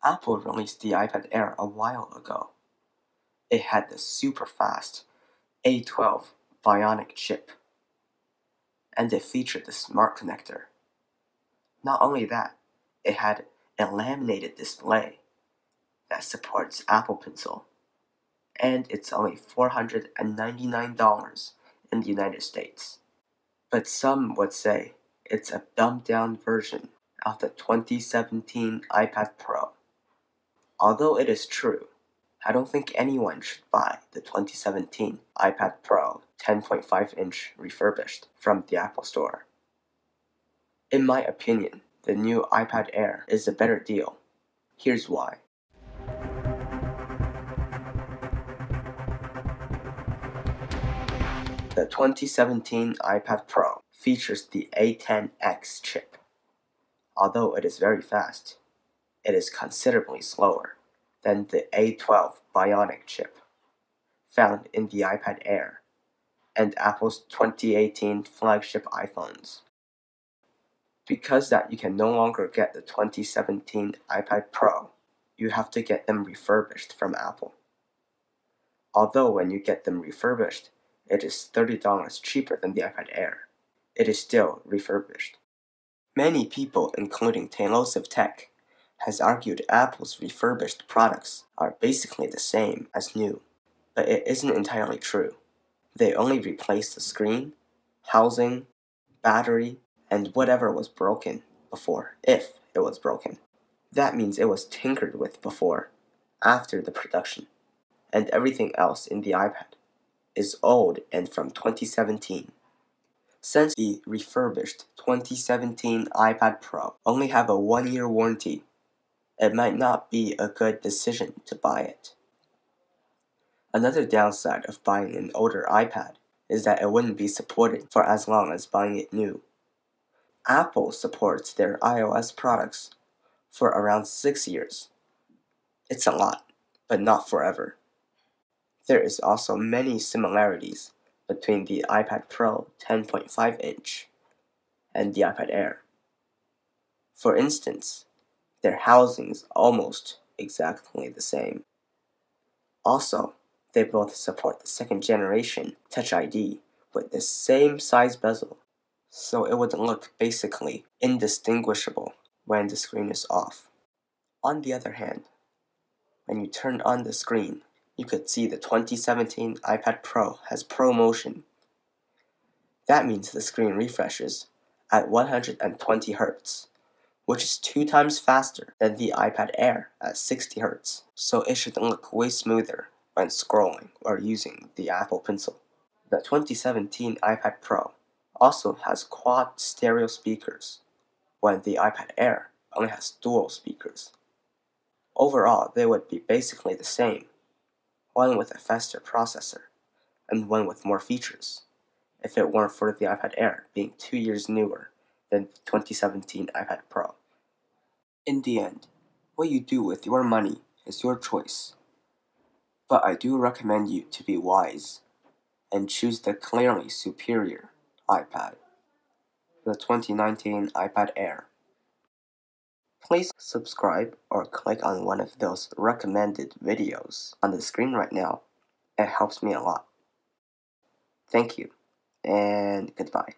Apple released the iPad Air a while ago. It had the super fast A12 bionic chip, and it featured the smart connector. Not only that, it had a laminated display that supports Apple Pencil, and it's only $499 in the United States. But some would say it's a dumbed-down version of the 2017 iPad Pro. Although it is true, I don't think anyone should buy the 2017 iPad Pro 10.5-inch refurbished from the Apple Store. In my opinion, the new iPad Air is a better deal. Here's why. The 2017 iPad Pro features the A10 X chip. Although it is very fast, it is considerably slower than the A12 bionic chip found in the iPad Air and Apple's 2018 flagship iPhones. Because that you can no longer get the 2017 iPad Pro, you have to get them refurbished from Apple. Although when you get them refurbished, it is $30 cheaper than the iPad Air, it is still refurbished. Many people, including tailosive tech, has argued Apple's refurbished products are basically the same as new, but it isn't entirely true. They only replace the screen, housing, battery, and whatever was broken before, if it was broken. That means it was tinkered with before, after the production, and everything else in the iPad is old and from 2017. Since the refurbished 2017 iPad Pro only have a 1-year warranty, it might not be a good decision to buy it. Another downside of buying an older iPad is that it wouldn't be supported for as long as buying it new. Apple supports their iOS products for around 6 years. It's a lot, but not forever. There is also many similarities between the iPad Pro 10.5-inch and the iPad Air. For instance, their housing is almost exactly the same. Also, they both support the second generation Touch ID with the same size bezel, so it would look basically indistinguishable when the screen is off. On the other hand, when you turn on the screen, you could see the 2017 iPad Pro has ProMotion. That means the screen refreshes at 120 Hz, which is 2 times faster than the iPad Air at 60 Hz, so it should look way smoother when scrolling or using the Apple Pencil. The 2017 iPad Pro also has quad stereo speakers, when the iPad Air only has dual speakers. Overall, they would be basically the same, one with a faster processor, and one with more features, if it weren't for the iPad Air being 2 years newer than the 2017 iPad Pro. In the end, what you do with your money is your choice. But I do recommend you to be wise and choose the clearly superior iPad, the 2019 iPad Air. Please subscribe or click on one of those recommended videos on the screen right now. It helps me a lot. Thank you, and goodbye.